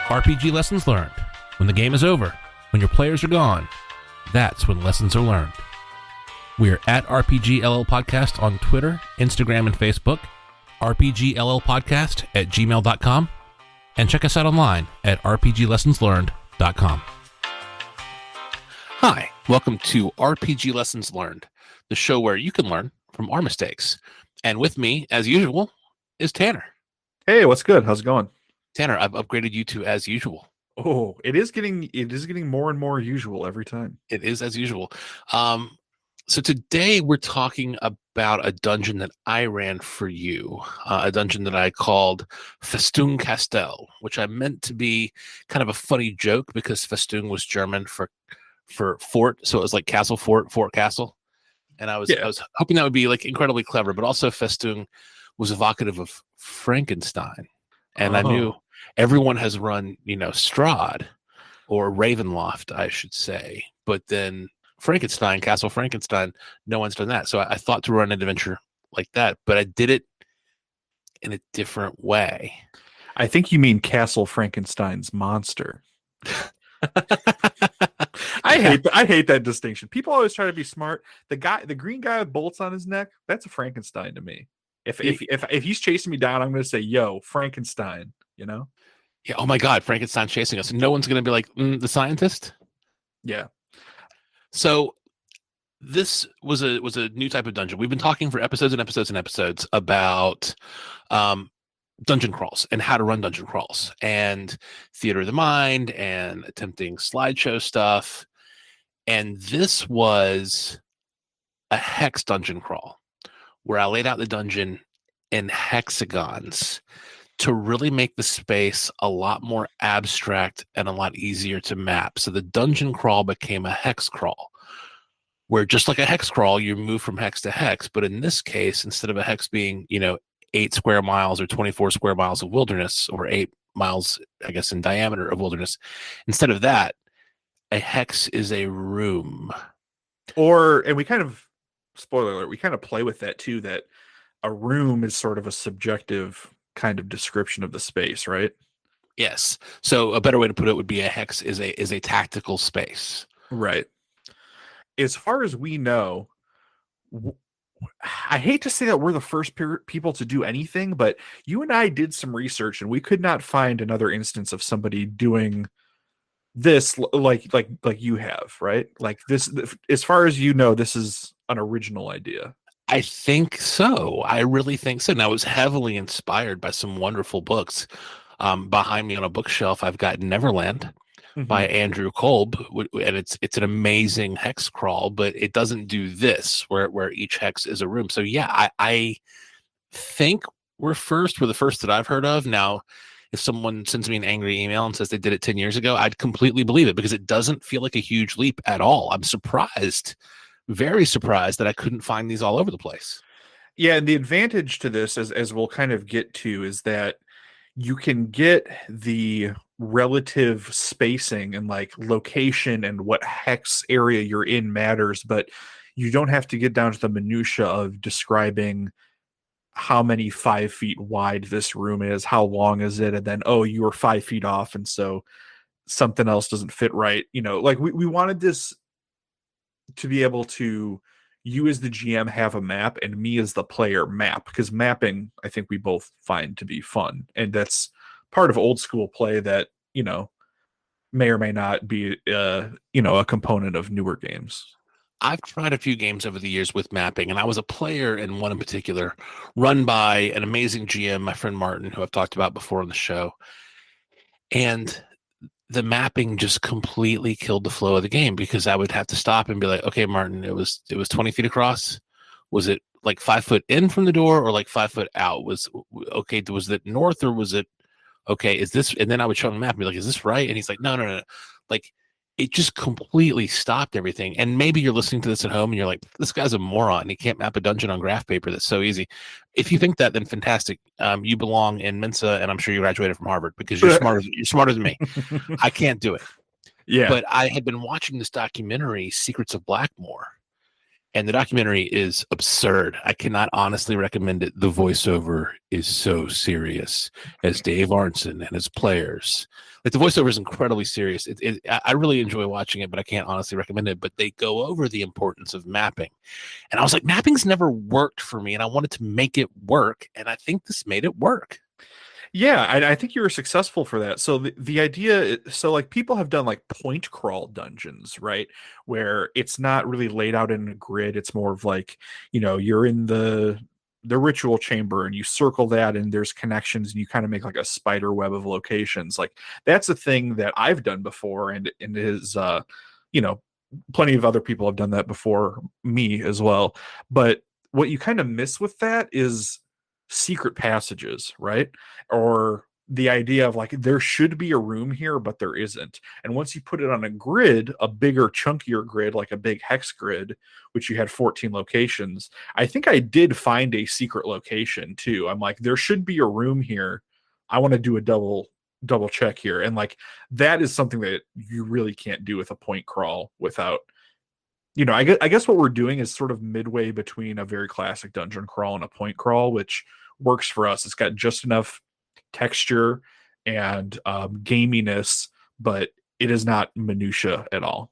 RPG lessons learned. When the game is over, when your players are gone, that's when lessons are learned. We're at RPGLL Podcast on Twitter, Instagram, and Facebook, rpgllpodcast@gmail.com, and check us out online at rpglessonslearned.com. Hi, welcome to RPG Lessons Learned, the show where you can learn from our mistakes. And with me, as usual, is Tanner. Hey, what's good? How's it going? Tanner, I've upgraded you to as usual. Oh, it is getting more and more usual every time. It is as usual. So today we're talking about a dungeon that I ran for you, a dungeon that I called Festung Castle, which I meant to be kind of a funny joke because Festung was German for fort, so it was like castle, fort, castle. And I was hoping that would be like incredibly clever, but also Festung was evocative of Frankenstein. And I knew everyone has run, Strahd or Ravenloft, I should say, but then Frankenstein, Castle Frankenstein, no one's done that. So I thought to run an adventure like that, but I did it in a different way. I think you mean Castle Frankenstein's monster. I hate that distinction. People always try to be smart. The green guy with bolts on his neck, that's a Frankenstein to me. If he's chasing me down, I'm going to say, "Yo, Frankenstein," Yeah. Oh my God, Frankenstein's chasing us. No one's going to be like the scientist. Yeah. So this was a new type of dungeon. We've been talking for episodes and episodes and episodes about dungeon crawls and how to run dungeon crawls and theater of the mind and attempting slideshow stuff. And this was a hex dungeon crawl where I laid out the dungeon in hexagons to really make the space a lot more abstract and a lot easier to map. So the dungeon crawl became a hex crawl, where just like a hex crawl, you move from hex to hex. But in this case, instead of a hex being, 8 square miles or 24 square miles of wilderness, or 8 miles, I guess, in diameter of wilderness, instead of that, a hex is a room. And we kind of, spoiler alert, we kind of play with that too, that a room is sort of a subjective kind of description of the space, right? Yes. So a better way to put it would be a hex is a tactical space. Right. As far as we know, I hate to say that we're the first people to do anything, but you and I did some research and we could not find another instance of somebody doing this like you have, right? Like this, as far as you know, this is an original idea. I think so. I really think so. Now, it was heavily inspired by some wonderful books. Behind me on a bookshelf, I've got Neverland by Andrew Kolb, and it's an amazing hex crawl, but it doesn't do this, where each hex is a room. So yeah, I think we're the first that I've heard of. Now, if someone sends me an angry email and says they did it 10 years ago, I'd completely believe it because it doesn't feel like a huge leap at all. I'm surprised. Very surprised that I couldn't find these all over the place. Yeah, and the advantage to this, as we'll kind of get to, is that you can get the relative spacing and like location and what hex area you're in matters, but you don't have to get down to the minutia of describing how many 5 feet wide this room is, how long is it, and then, you were 5 feet off, and so something else doesn't fit right. Like we wanted this to be able to, you as the GM have a map and me as the player map, because mapping, I think we both find to be fun. And that's part of old school play that, may or may not be, a component of newer games. I've tried a few games over the years with mapping, and I was a player in one in particular run by an amazing GM, my friend Martin, who I've talked about before on the show. And the mapping just completely killed the flow of the game because I would have to stop and be like, okay, Martin, it was 20 feet across. Was it like 5 foot in from the door or like 5 foot out? Was it north or was it, okay, is this? And then I would show him the map and be like, is this right? And he's like, no. Like, it just completely stopped everything. And maybe you're listening to this at home and you're like, this guy's a moron. He can't map a dungeon on graph paper. That's so easy. If you think that, then fantastic. You belong in Mensa, and I'm sure you graduated from Harvard because you're smarter than me. I can't do it. Yeah. But I had been watching this documentary, Secrets of Blackmore, And the documentary is absurd. I cannot honestly recommend it. The voiceover is so serious as Dave Arnson and his players. Like the voiceover is incredibly serious. I really enjoy watching it, but I can't honestly recommend it. But they go over the importance of mapping. And I was like, mapping's never worked for me, and I wanted to make it work. And I think this made it work. Yeah, I think you were successful for that. So the idea, so like people have done like point crawl dungeons, right? Where it's not really laid out in a grid. It's more of like, you're in the ritual chamber and you circle that and there's connections and you kind of make like a spider web of locations. Like that's a thing that I've done before and is you know, plenty of other people have done that before me as well. But what you kind of miss with that is secret passages, right? Or the idea of like there should be a room here, but there isn't. And once you put it on a grid, a bigger, chunkier grid, like a big hex grid, which you had 14 locations, I think I did find a secret location too. I'm like, there should be a room here. I want to do a double check here. And like that is something that you really can't do with a point crawl without I guess what we're doing is sort of midway between a very classic dungeon crawl and a point crawl, which works for us. It's got just enough texture and gaminess, but it is not minutia at all.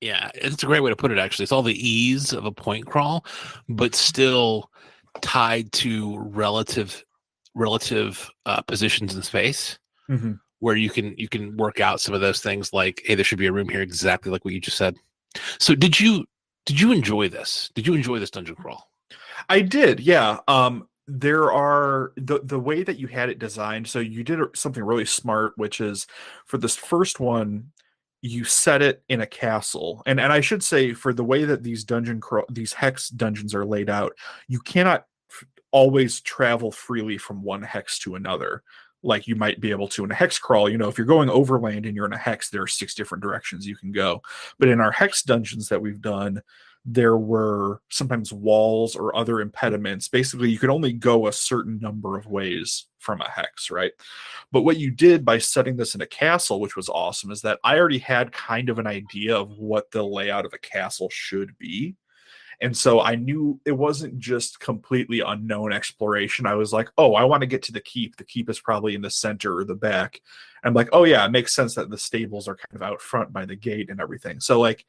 Yeah, it's a great way to put it, actually. It's all the ease of a point crawl, but still tied to relative positions in space, Mm-hmm. where you can work out some of those things, like, hey, there should be a room here, exactly like what you just said. So did you enjoy this? Did you enjoy this dungeon crawl? I did, yeah. There are the way that you had it designed. So you did something really smart, which is for this first one, you set it in a castle. And I should say, for the way that these hex dungeons are laid out, you cannot always travel freely from one hex to another like you might be able to in a hex crawl. If you're going overland and you're in a hex, there are 6 different directions you can go. But in our hex dungeons that we've done, there were sometimes walls or other impediments. Basically, you could only go a certain number of ways from a hex, right? But what you did by setting this in a castle, which was awesome, is that I already had kind of an idea of what the layout of a castle should be. And so I knew it wasn't just completely unknown exploration. I was like, oh, I want to get to the keep. The keep is probably in the center or the back. I'm like, oh yeah, it makes sense that the stables are kind of out front by the gate and everything. So like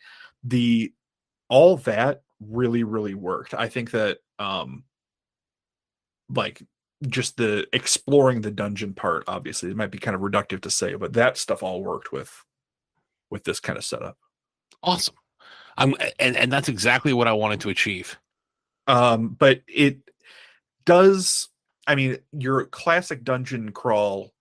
all that really, really worked. I think that like just the exploring the dungeon part, obviously it might be kind of reductive to say, but that stuff all worked with this kind of setup. Awesome. And that's exactly what I wanted to achieve. But it does, I mean, your classic dungeon crawl,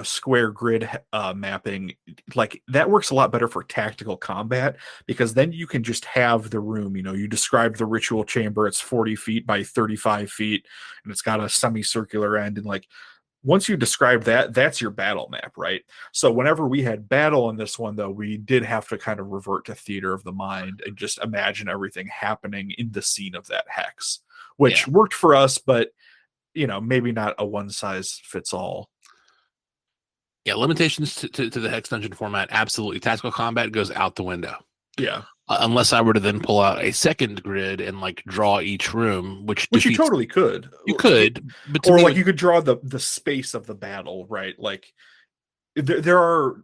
square grid mapping, like that works a lot better for tactical combat, because then you can just have the room. You described the ritual chamber, it's 40 feet by 35 feet, and it's got a semicircular end, and like once you describe that, that's your battle map, right? So whenever we had battle in this one, though, we did have to kind of revert to theater of the mind and just imagine everything happening in the scene of that hex, which worked for us, but maybe not a one size fits all. Yeah, limitations to the hex dungeon format, absolutely. Tactical combat goes out the window. Yeah. Unless I were to then pull out a second grid and like draw each room, which you totally could. You could, but or like you could draw the space of the battle, right? Like there are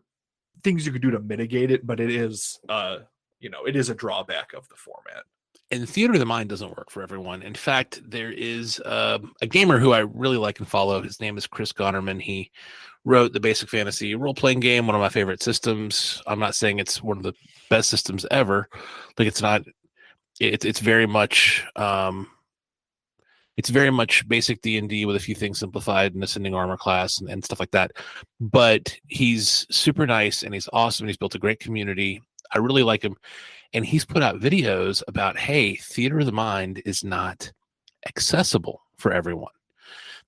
things you could do to mitigate it, but it is it is a drawback of the format. And theater of the mind doesn't work for everyone. In fact, there is a gamer who I really like and follow. His name is Chris Gonnerman. He wrote the Basic Fantasy role-playing game, one of my favorite systems. I'm not saying it's one of the best systems ever. Like it's not. It's very much basic D&D with a few things simplified and ascending armor class and stuff like that. But he's super nice and he's awesome. And he's built a great community. I really like him. And he's put out videos about, hey, theater of the mind is not accessible for everyone.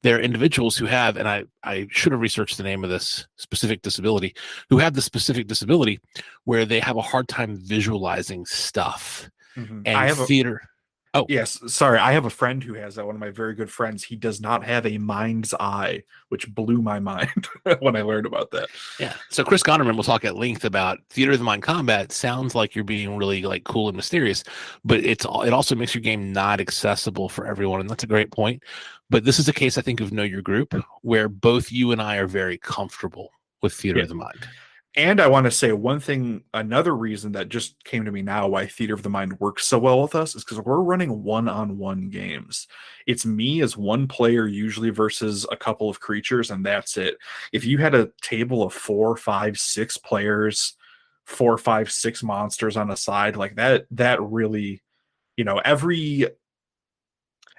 There are individuals who have, and I should have researched the name of this specific disability, who have the specific disability where they have a hard time visualizing stuff. Mm-hmm. And theater. Oh, Yes, sorry. I have a friend who has that. One of my very good friends. He does not have a mind's eye, which blew my mind when I learned about that. yeah. So Chris Gonerman will talk at length about theater of the mind combat. Sounds like you're being really like cool and mysterious, but it also makes your game not accessible for everyone, and that's a great point. But this is a case I think of Know Your Group, where both you and I are very comfortable with theater Yeah. of the mind. And I want to say one thing, another reason that just came to me now why Theater of the Mind works so well with us is because we're running one-on-one games. It's me as one player, usually versus a couple of creatures, and that's it. If you had a table of 4, 5, 6 players, 4, 5, 6 monsters on a side, like that really, every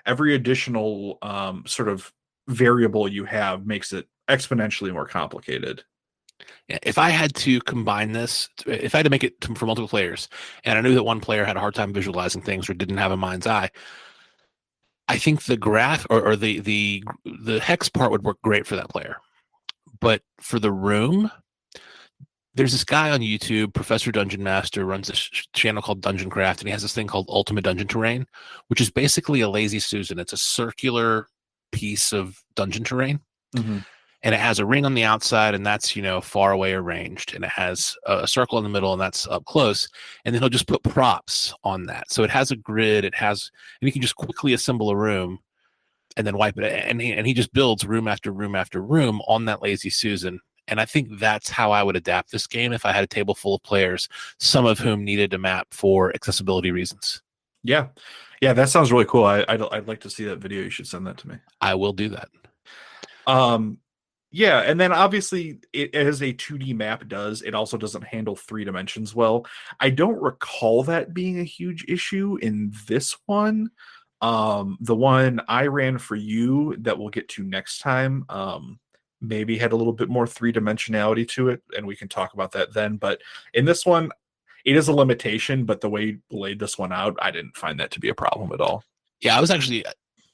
additional sort of variable you have makes it exponentially more complicated. If I had to combine this, if I had to make it for multiple players, and I knew that one player had a hard time visualizing things or didn't have a mind's eye, I think the graph or the hex part would work great for that player. But for the room, there's this guy on YouTube, Professor Dungeon Master, runs this channel called Dungeon Craft, and he has this thing called Ultimate Dungeon Terrain, which is basically a lazy Susan. It's a circular piece of dungeon terrain, Mm-hmm. and it has a ring on the outside, and that's far away or ranged, and it has a circle in the middle, and that's up close. And then he'll just put props on that, so it has a grid. And you can just quickly assemble a room and then wipe it. And he just builds room after room after room on that lazy Susan. And I think that's how I would adapt this game if I had a table full of players, some of whom needed a map for accessibility reasons. Yeah. Yeah, that sounds really cool. I'd like to see that video. You should send that to me. I will do that. Um, yeah, and then obviously it as a 2D map does, it also doesn't handle 3 dimensions well. I don't recall that being a huge issue in this one. The one I ran for you that we'll get to next time, maybe had a little bit more 3 dimensionality to it, and we can talk about that then. But in this one, it is a limitation, but the way you laid this one out, I didn't find that to be a problem at all. Yeah,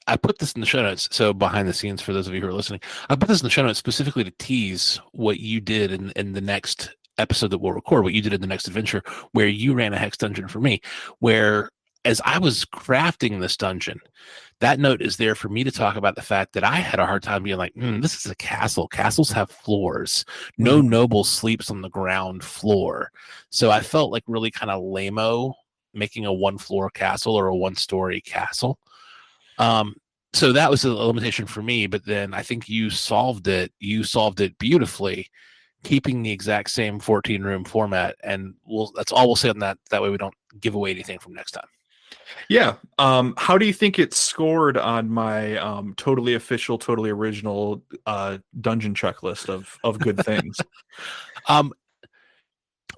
I put this in the show notes. So behind the scenes, for those of you who are listening, I put this in the show notes specifically to tease what you did in the next episode that we'll record, what you did in the next adventure, where you ran a hex dungeon for me, where as I was crafting this dungeon, that note is there for me to talk about the fact that I had a hard time being like, this is a castle. Castles have floors. No noble sleeps on the ground floor. So I felt like really kind of lame-o making a one-floor castle or a one-story castle. So that was a limitation for me, but then I think you solved it. You solved it beautifully, keeping the exact same 14-room format. And that's all we'll say on that. That way we don't give away anything from next time. Yeah. How do you think it scored on my totally official, totally original dungeon checklist of good things?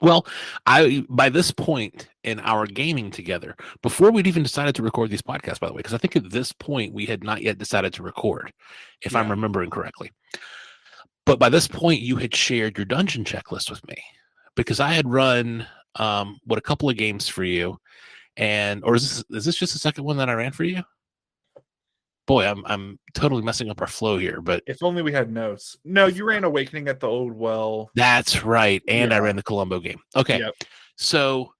Well, by this point in our gaming together, before we'd even decided to record these podcasts, by the way, because I think at this point we had not yet decided to record, if I'm remembering correctly. But by this point, you had shared your dungeon checklist with me, because I had run a couple of games for you, or is this just the second one that I ran for you? Boy, I'm totally messing up our flow here, but if only we had notes. No, you ran Awakening at the Old Well. That's right, and I ran the Columbo game. Okay, yep. So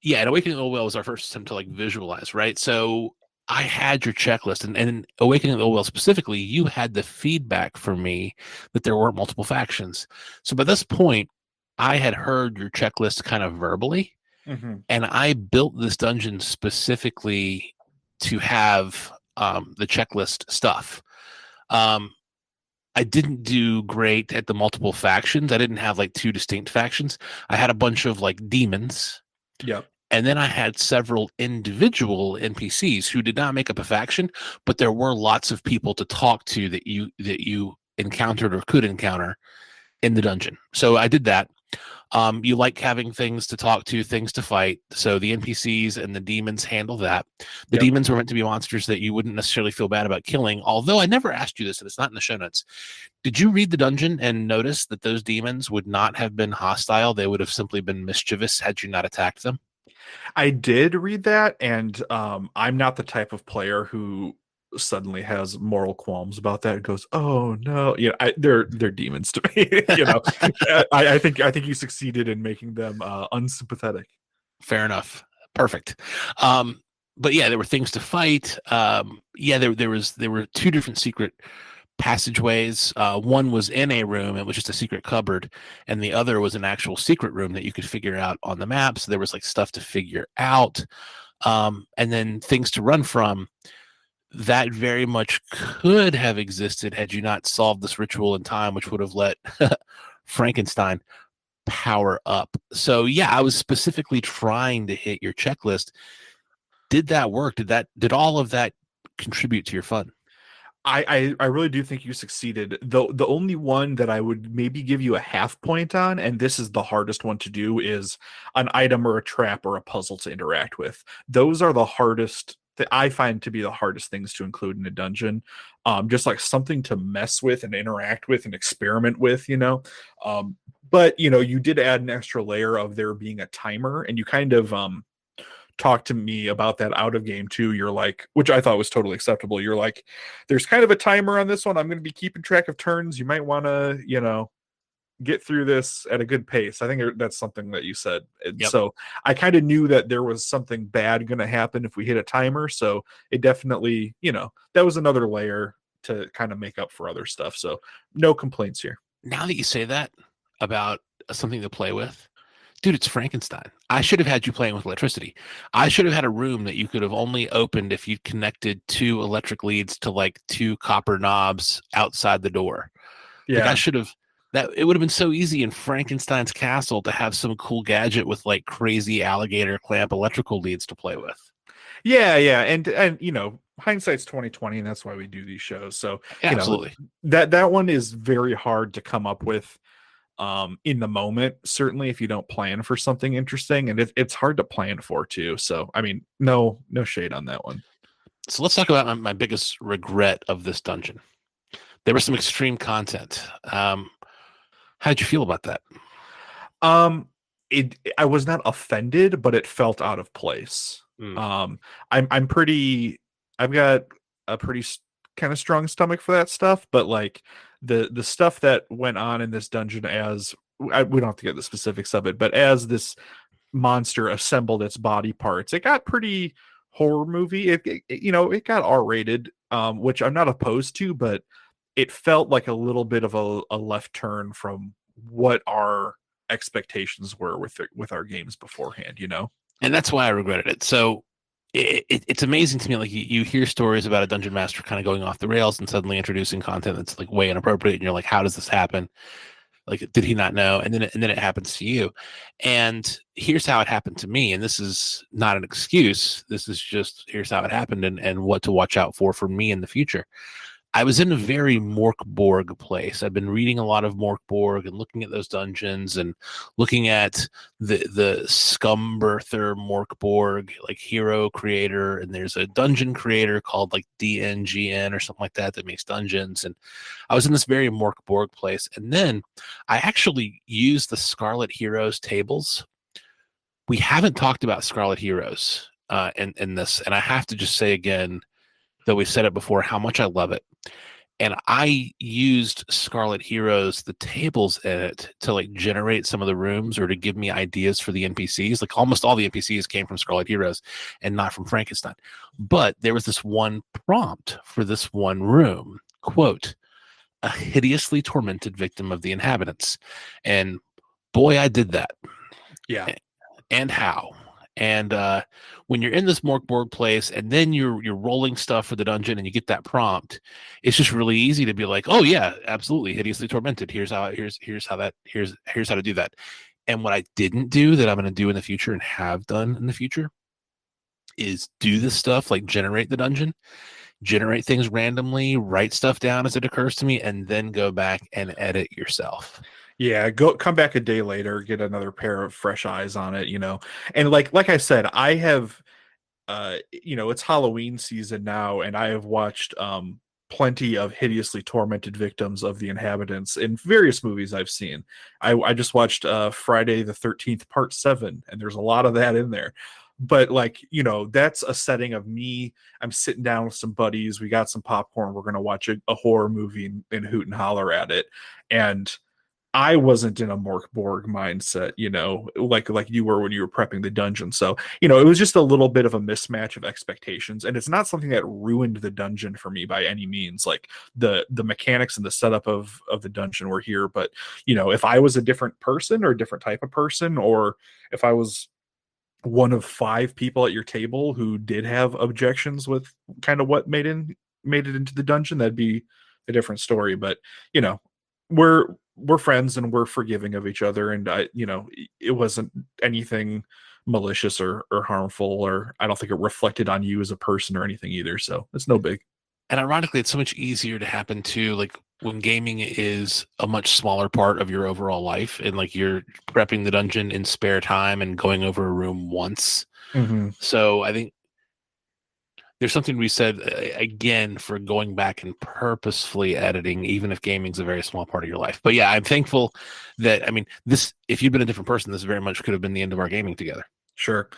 yeah, and Awakening at the Old Well was our first attempt to like visualize, right? So I had your checklist, and in Awakening at the Old Well specifically, you had the feedback for me that there weren't multiple factions. So by this point, I had heard your checklist kind of verbally, and I built this dungeon specifically to have the checklist stuff. I didn't do great at the multiple factions. I didn't have like 2 distinct factions. I had a bunch of like demons. Yep. And then I had several individual NPCs who did not make up a faction, but there were lots of people to talk to that you encountered or could encounter in the dungeon. So I did that. You like having things to talk to, things to fight. So the NPCs and the demons handle that. The demons were meant to be monsters that you wouldn't necessarily feel bad about killing. Although I never asked you this, and it's not in the show notes. Did you read the dungeon and notice that those demons would not have been hostile? They would have simply been mischievous had you not attacked them. I did read that, and I'm not the type of player who suddenly has moral qualms about that and goes, "Oh no, they're demons to me." I think you succeeded in making them unsympathetic. Fair enough. Perfect. but yeah, there were things to fight. Yeah, there were two different secret passageways. One was in a room; it was just a secret cupboard, and the other was an actual secret room that you could figure out on the map. So there was like stuff to figure out, and then things to run from. That very much could have existed had you not solved this ritual in time, which would have let Frankenstein power up. So yeah, I was specifically trying to hit your checklist. Did that work? Did all of that contribute to your fun? I really do think you succeeded. The only one that I would maybe give you a half point on, and this is the hardest one to do, is an item or a trap or a puzzle to interact with. Those are the hardest that I find to be the hardest things to include in a dungeon. Just like something to mess with and interact with and experiment with, you know. But you know, you did add an extra layer of there being a timer, and you kind of talk to me about that out of game too. You're like, which I thought was totally acceptable. You're like, there's kind of a timer on this one. I'm going to be keeping track of turns. You might want to, you know, get through this at a good pace. I think that's something that you said. And Yep. so I kind of knew that there was something bad going to happen if we hit a timer. So it definitely, you know, that was another layer to kind of make up for other stuff. So no complaints here. Now that you say that about something to play with, dude, it's Frankenstein. I should have had you playing with electricity. I should have had a room that you could have only opened if you connected two electric leads to like two copper knobs outside the door. Like I Yeah. should have that it would have been so easy in Frankenstein's castle to have some cool gadget with like crazy alligator clamp electrical leads to play with. Yeah, yeah, and you know, hindsight's 2020, and that's why we do these shows. So Yeah, you know absolutely. that one is very hard to come up with in the moment. Certainly, if you don't plan for something interesting, and it's hard to plan for too. So I mean, no shade on that one. So let's talk about my biggest regret of this dungeon. There was some extreme content. How did you feel about that? Um, it I was not offended, but it felt out of place. Mm. Um, I'm pretty. I've got a pretty kind of strong stomach for that stuff, but like the stuff that went on in this dungeon, as we don't have to get the specifics of it, but as this monster assembled its body parts, it got pretty horror movie. You know, it got R rated, which I'm not opposed to, but it felt like a little bit of a left turn from what our expectations were with our games beforehand. You know. And that's why I regretted it. So it's amazing to me. Like you hear stories about a dungeon master kind of going off the rails and suddenly introducing content that's like way inappropriate, and you're like, how does this happen? Like, did he not know? And then it happens to you. And here's how it happened to me. And this is not an excuse. This is just here's how it happened and what to watch out for me in the future. I was in a very Morkborg place. I've been reading a lot of Morkborg and looking at those dungeons and looking at the Scumbirther Morkborg, like hero creator, and there's a dungeon creator called like DNGN or something like that that makes dungeons. And I was in this very Morkborg place, and then I actually used the Scarlet Heroes tables. We haven't talked about Scarlet Heroes in this, and I have to just say again, though we said it before, how much I love it. And I used Scarlet Heroes, the tables in it, to like generate some of the rooms or to give me ideas for the NPCs. Like almost all the NPCs came from Scarlet Heroes and not from Frankenstein. But there was this one prompt for this one room. Quote, a hideously tormented victim of the inhabitants. And boy, I did that. Yeah. And how. And when you're in this Morkborg place and then you're rolling stuff for the dungeon and you get that prompt, it's just really easy to be like, oh yeah, absolutely, hideously tormented. Here's how here's how to do that. And what I didn't do that I'm going to do in the future and have done in the future is do this stuff like generate the dungeon, generate things randomly, write stuff down as it occurs to me, and then go back and edit yourself. Yeah, go come back a day later, get another pair of fresh eyes on it, you know. And like I said, I have you know, it's Halloween season now, and I have watched plenty of hideously tormented victims of the inhabitants in various movies I've seen. I just watched Friday the 13th part 7, and there's a lot of that in there. But like, you know, that's a setting of me. I'm sitting down with some buddies, we got some popcorn, we're gonna watch a horror movie and hoot and holler at it. And I wasn't in a Mork Borg mindset, like you were when you were prepping the dungeon. So, it was just a little bit of a mismatch of expectations. And it's not something that ruined the dungeon for me by any means. Like the mechanics and the setup of the dungeon were here. But, if I was a different person or a different type of person, or if I was one of five people at your table who did have objections with kind of what made it into the dungeon, that'd be a different story. But you know, we're friends and we're forgiving of each other, and it wasn't anything malicious or harmful, or I don't think it reflected on you as a person or anything either. So it's no big. And ironically, it's so much easier to happen too, like when gaming is a much smaller part of your overall life, and like you're prepping the dungeon in spare time and going over a room once. Mm-hmm. So I think there's something we said again for going back and purposefully editing, even if gaming's a very small part of your life. But yeah, I'm thankful that, I mean, this, if you'd been a different person, this very much could have been the end of our gaming together. Sure.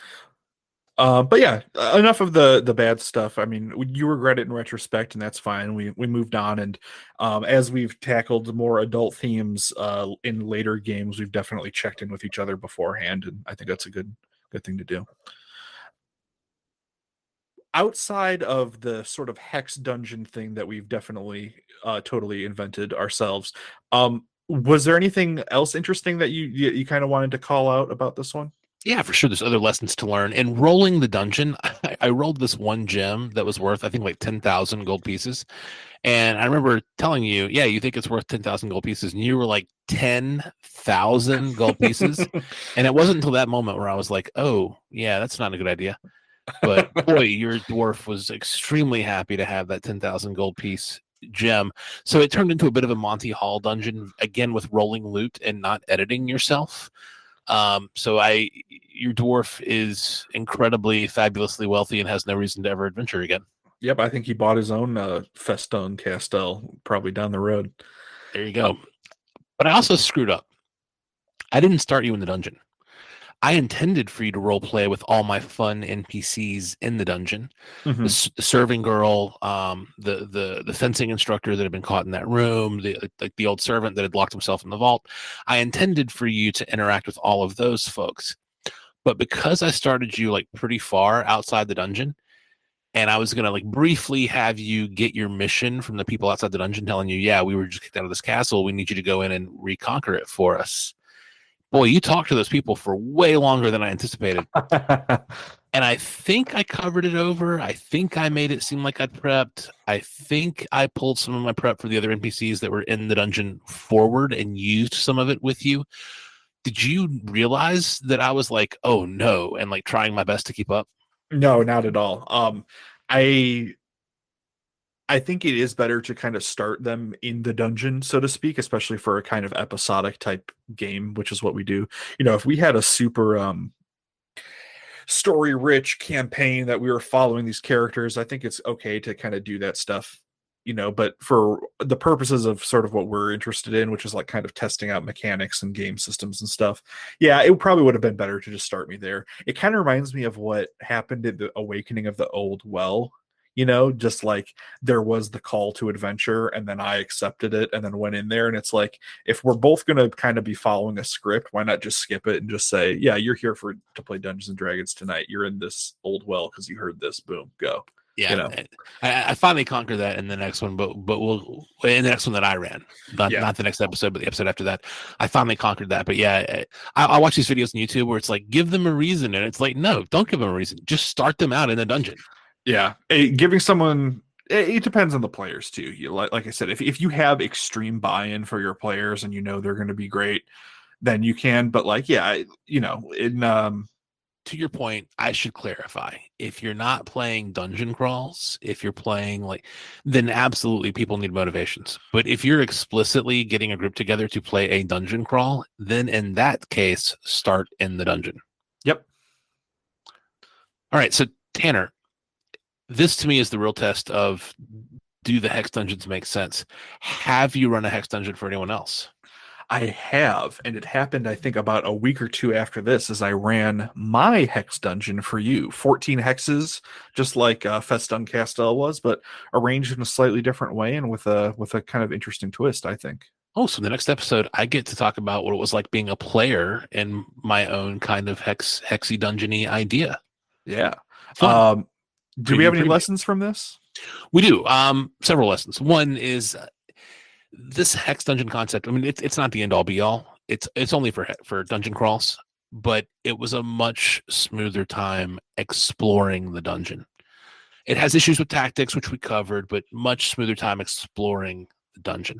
But yeah, enough of the bad stuff. I mean, you regret it in retrospect, and that's fine. We moved on, and as we've tackled more adult themes in later games, we've definitely checked in with each other beforehand, and I think that's a good thing to do. Outside of the sort of hex dungeon thing that we've definitely totally invented ourselves, was there anything else interesting that you kind of wanted to call out about this one? Yeah, for sure. There's other lessons to learn. And rolling the dungeon, I rolled this one gem that was worth, I think, like 10,000 gold pieces. And I remember telling you, yeah, you think it's worth 10,000 gold pieces. And you were like, 10,000 gold pieces. And it wasn't until that moment where I was like, oh, yeah, that's not a good idea. But boy, your dwarf was extremely happy to have that 10,000 gold piece gem. So it turned into a bit of a Monty Hall dungeon, again, with rolling loot and not editing yourself. Your dwarf is incredibly fabulously wealthy and has no reason to ever adventure again. Yep, I think he bought his own Festone Castle probably down the road. There you go. But I also screwed up. I didn't start you in the dungeon. I intended for you to role play with all my fun NPCs in the dungeon. Mm-hmm. The serving girl, the fencing instructor that had been caught in that room, the old servant that had locked himself in the vault. I intended for you to interact with all of those folks. But because I started you like pretty far outside the dungeon, and I was gonna like briefly have you get your mission from the people outside the dungeon telling you, yeah, we were just kicked out of this castle. We need you to go in and reconquer it for us. Boy, you talked to those people for way longer than I anticipated. And I think I covered it over. I think I made it seem like I'd prepped. I think I pulled some of my prep for the other NPCs that were in the dungeon forward and used some of it with you. Did you realize that I was like, oh no, and like trying my best to keep up? No, not at all. I think it is better to kind of start them in the dungeon, so to speak, especially for a kind of episodic type game, which is what we do. If we had a super story rich campaign that we were following these characters, I think it's okay to kind of do that stuff, but for the purposes of sort of what we're interested in, which is like kind of testing out mechanics and game systems and stuff. Yeah, it probably would have been better to just start me there. It kind of reminds me of what happened at the awakening of the old well. Just like there was the call to adventure, and then I accepted it and then went in there. And it's like, if we're both going to kind of be following a script, why not just skip it and just say, yeah, you're here to play Dungeons and Dragons tonight. You're in this old well because you heard this. Boom, go. Yeah, I finally conquered that in the next one, but we'll in the next one that I ran, not the next episode, but the episode after that, I finally conquered that. But yeah, I watch these videos on YouTube where it's like, give them a reason, and it's like, no, don't give them a reason. Just start them out in the dungeon. Yeah, giving someone, it depends on the players too. Like I said, if you have extreme buy-in for your players and they're going to be great, then you can. But like, yeah, to your point, I should clarify. If you're not playing dungeon crawls, if you're playing then absolutely people need motivations. But if you're explicitly getting a group together to play a dungeon crawl, then in that case, start in the dungeon. Yep. All right. So Tanner, this to me is the real test of, do the hex dungeons make sense? Have you run a hex dungeon for anyone else? I have, and it happened, I think, about a week or two after this, as I ran my hex dungeon for you. 14 hexes, just like Festun Castle was, but arranged in a slightly different way and with a kind of interesting twist, I think. Oh, so in the next episode, I get to talk about what it was like being a player in my own kind of hexy dungeony idea. Yeah. Fun. Do we have any Preview. lessons from this? We do. Several lessons. One is this hex dungeon concept. I mean, it's not the end all be all. It's only for dungeon crawls, but it was a much smoother time exploring the dungeon. It has issues with tactics, which we covered, but much smoother time exploring the dungeon.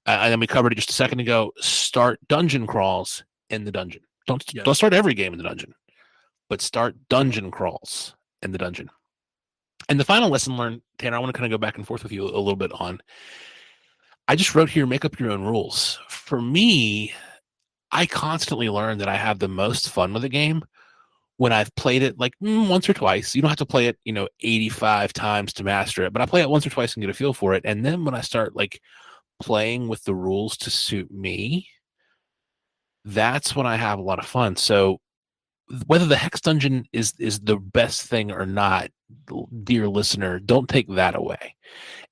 And then we covered it just a second ago. Start dungeon crawls in the dungeon. Don't start every game in the dungeon, but start dungeon crawls in the dungeon. And the final lesson learned, Tanner, I want to kind of go back and forth with you a little bit on. I just wrote here, make up your own rules. For me, I constantly learn that I have the most fun with a game when I've played it like once or twice. You don't have to play it, 85 times to master it, but I play it once or twice and get a feel for it. And then when I start like playing with the rules to suit me, that's when I have a lot of fun. So whether the hex dungeon is the best thing or not, dear listener, don't take that away.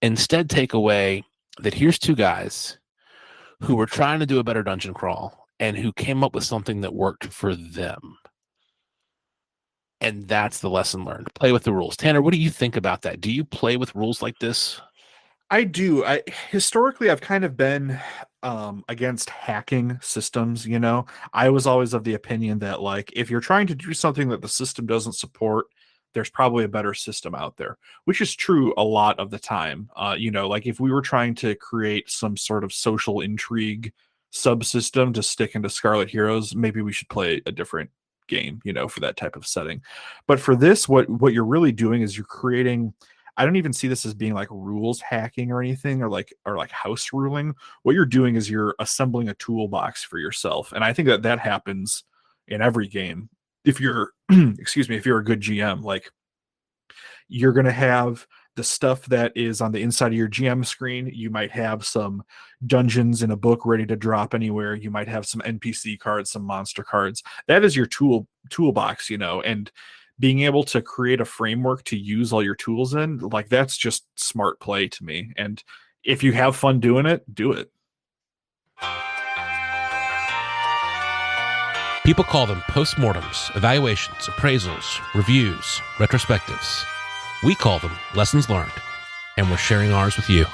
Instead, take away that here's two guys who were trying to do a better dungeon crawl and who came up with something that worked for them. And that's the lesson learned. Play with the rules. Tanner, what do you think about that? Do you play with rules like this? I do. Historically, I've kind of been against hacking systems. I was always of the opinion that, like, if you're trying to do something that the system doesn't support, there's probably a better system out there, which is true a lot of the time. Like if we were trying to create some sort of social intrigue subsystem to stick into Scarlet Heroes, maybe we should play a different game, for that type of setting. But for this, what you're really doing is you're creating. I don't even see this as being like rules hacking or anything or like house ruling. What you're doing is you're assembling a toolbox for yourself. And I think that happens in every game. If you're, excuse me, if you're a good GM, like you're going to have the stuff that is on the inside of your GM screen. You might have some dungeons in a book ready to drop anywhere. You might have some NPC cards, some monster cards. That is your toolbox, and being able to create a framework to use all your tools in, like that's just smart play to me. And if you have fun doing it, do it. People call them postmortems, evaluations, appraisals, reviews, retrospectives. We call them lessons learned, and we're sharing ours with you.